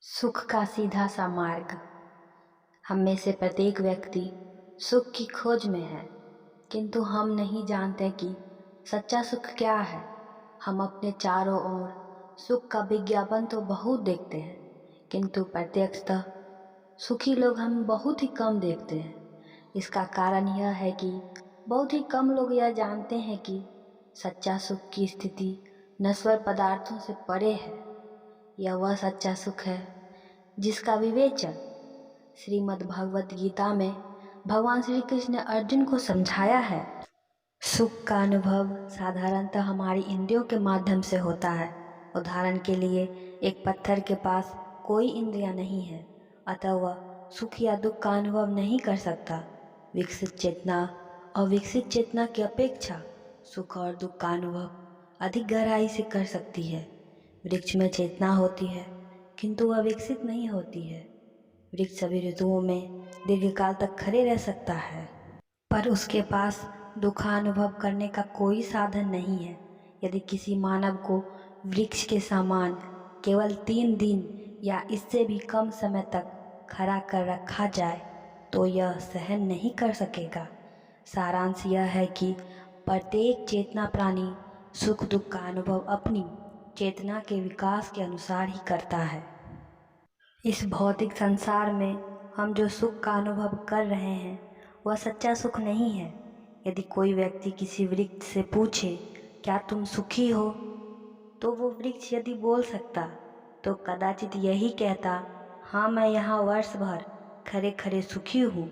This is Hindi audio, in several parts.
सुख का सीधा सा मार्ग। हम में से प्रत्येक व्यक्ति सुख की खोज में है, किंतु हम नहीं जानते कि सच्चा सुख क्या है। हम अपने चारों ओर सुख का विज्ञापन तो बहुत देखते हैं, किंतु प्रत्यक्षतः सुखी लोग हम बहुत ही कम देखते हैं। इसका कारण यह है कि बहुत ही कम लोग यह जानते हैं कि सच्चा सुख की स्थिति नश्वर पदार्थों से परे है। यह वह सच्चा सुख है जिसका विवेचन श्रीमद् भगवत गीता में भगवान श्री कृष्ण ने अर्जुन को समझाया है। सुख का अनुभव साधारणतः हमारी इंद्रियों के माध्यम से होता है। उदाहरण के लिए, एक पत्थर के पास कोई इंद्रियां नहीं है, अतः वह सुख या दुख का अनुभव नहीं कर सकता। विकसित चेतना और विकसित चेतना की अपेक्षा सुख और दुख का अनुभव अधिक गहराई से कर सकती है। वृक्ष में चेतना होती है, किंतु वह विकसित नहीं होती है। वृक्ष सभी ऋतुओं में दीर्घकाल तक खड़े रह सकता है, पर उसके पास दुखानुभव करने का कोई साधन नहीं है। यदि किसी मानव को वृक्ष के समान केवल 3 दिन या इससे भी कम समय तक खड़ा कर रखा जाए तो यह सहन नहीं कर सकेगा। सारांश यह है कि प्रत्येक चेतना प्राणी सुख दुख का अनुभव अपनी चेतना के विकास के अनुसार ही करता है। इस भौतिक संसार में हम जो सुख का अनुभव कर रहे हैं वह सच्चा सुख नहीं है। यदि कोई व्यक्ति किसी वृक्ष से पूछे, क्या तुम सुखी हो, तो वो वृक्ष यदि बोल सकता तो कदाचित यही कहता, हाँ, मैं यहाँ वर्ष भर खड़े खड़े सुखी हूँ,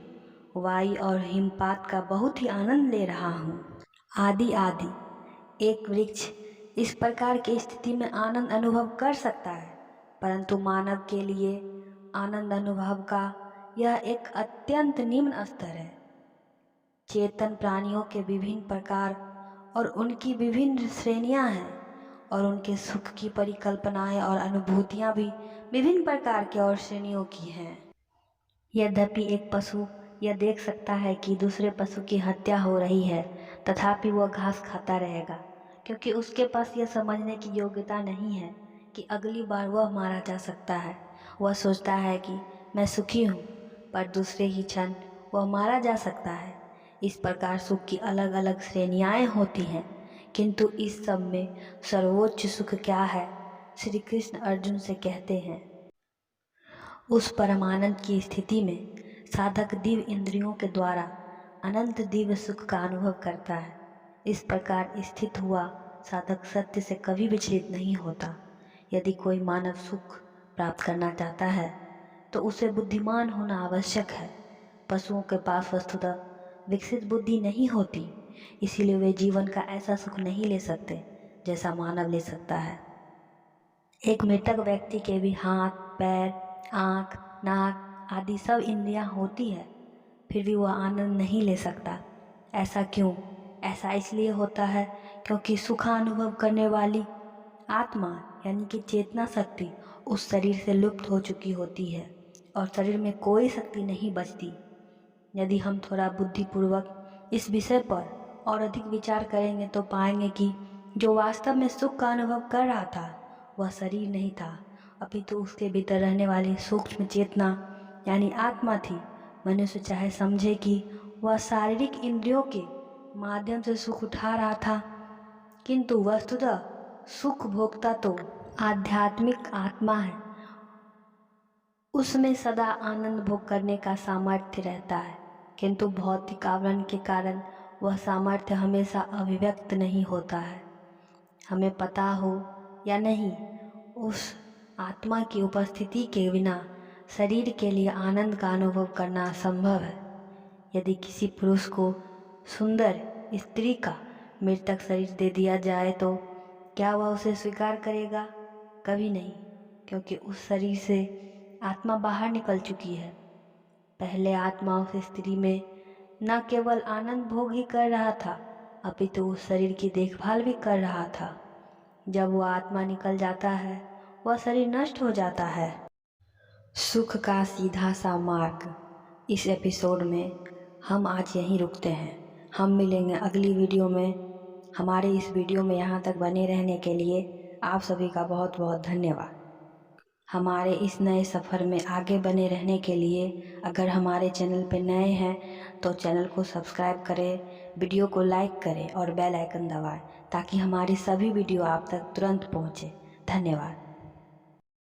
वायु और हिमपात का बहुत ही आनंद ले रहा हूँ। आदि आदि। एक वृक्ष इस प्रकार की स्थिति में आनंद अनुभव कर सकता है, परंतु मानव के लिए आनंद अनुभव का यह एक अत्यंत निम्न स्तर है। चेतन प्राणियों के विभिन्न प्रकार और उनकी विभिन्न श्रेणियां हैं, और उनके सुख की परिकल्पनाएं और अनुभूतियां भी विभिन्न प्रकार के और श्रेणियों की हैं। यद्यपि एक पशु यह देख सकता है कि दूसरे पशु की हत्या हो रही है, तथापि वह घास खाता रहेगा, क्योंकि उसके पास यह समझने की योग्यता नहीं है कि अगली बार वह मारा जा सकता है। वह सोचता है कि मैं सुखी हूँ, पर दूसरे ही क्षण वह मारा जा सकता है। इस प्रकार सुख की अलग अलग श्रेणियाँ होती हैं, किंतु इस सब में सर्वोच्च सुख क्या है, श्री कृष्ण अर्जुन से कहते हैं। उस परमानंद की स्थिति में साधक दिव्य इंद्रियों के द्वारा अनंत दिव्य सुख का अनुभव करता है। इस प्रकार स्थित हुआ साधक सत्य से कभी विचलित नहीं होता। यदि कोई मानव सुख प्राप्त करना चाहता है तो उसे बुद्धिमान होना आवश्यक है। पशुओं के पास वस्तुतः विकसित बुद्धि नहीं होती, इसीलिए वे जीवन का ऐसा सुख नहीं ले सकते जैसा मानव ले सकता है। एक मृतक व्यक्ति के भी हाथ, पैर, आँख, नाक आदि सब इंद्रियां होती है, फिर भी वह आनंद नहीं ले सकता। ऐसा क्यों? ऐसा इसलिए होता है क्योंकि सुखानुभव करने वाली आत्मा यानी कि चेतना शक्ति उस शरीर से लुप्त हो चुकी होती है और शरीर में कोई शक्ति नहीं बचती। यदि हम थोड़ा बुद्धिपूर्वक इस विषय पर और अधिक विचार करेंगे तो पाएंगे कि जो वास्तव में सुख का अनुभव कर रहा था वह शरीर नहीं था, अपितु उसके भीतर रहने वाली सूक्ष्म चेतना यानी आत्मा थी। मनुष्य चाहे समझे कि वह शारीरिक इंद्रियों के माध्यम से सुख उठा रहा था, किंतु वस्तुतः सुख भोक्ता तो आध्यात्मिक आत्मा है। उसमें सदा आनंद भोग करने का सामर्थ्य रहता है, किंतु भौतिक आवरण के कारण वह सामर्थ्य हमेशा अभिव्यक्त नहीं होता है। हमें पता हो या नहीं, उस आत्मा की उपस्थिति के बिना शरीर के लिए आनंद का अनुभव करना असंभव है। यदि किसी पुरुष को सुंदर स्त्री का मृतक शरीर दे दिया जाए तो क्या वह उसे स्वीकार करेगा? कभी नहीं, क्योंकि उस शरीर से आत्मा बाहर निकल चुकी है। पहले आत्मा उस स्त्री में न केवल आनंद भोग ही कर रहा था, अपितु उस शरीर की देखभाल भी कर रहा था। जब वह आत्मा निकल जाता है वह शरीर नष्ट हो जाता है। सुख का सीधा सा मार्ग। इस एपिसोड में हम आज यहीं रुकते हैं। हम मिलेंगे अगली वीडियो में। हमारे इस वीडियो में यहाँ तक बने रहने के लिए आप सभी का बहुत बहुत धन्यवाद। हमारे इस नए सफ़र में आगे बने रहने के लिए अगर हमारे चैनल पे नए हैं तो चैनल को सब्सक्राइब करें, वीडियो को लाइक करें और बेल आइकन दबाएं ताकि हमारी सभी वीडियो आप तक तुरंत पहुँचे। धन्यवाद।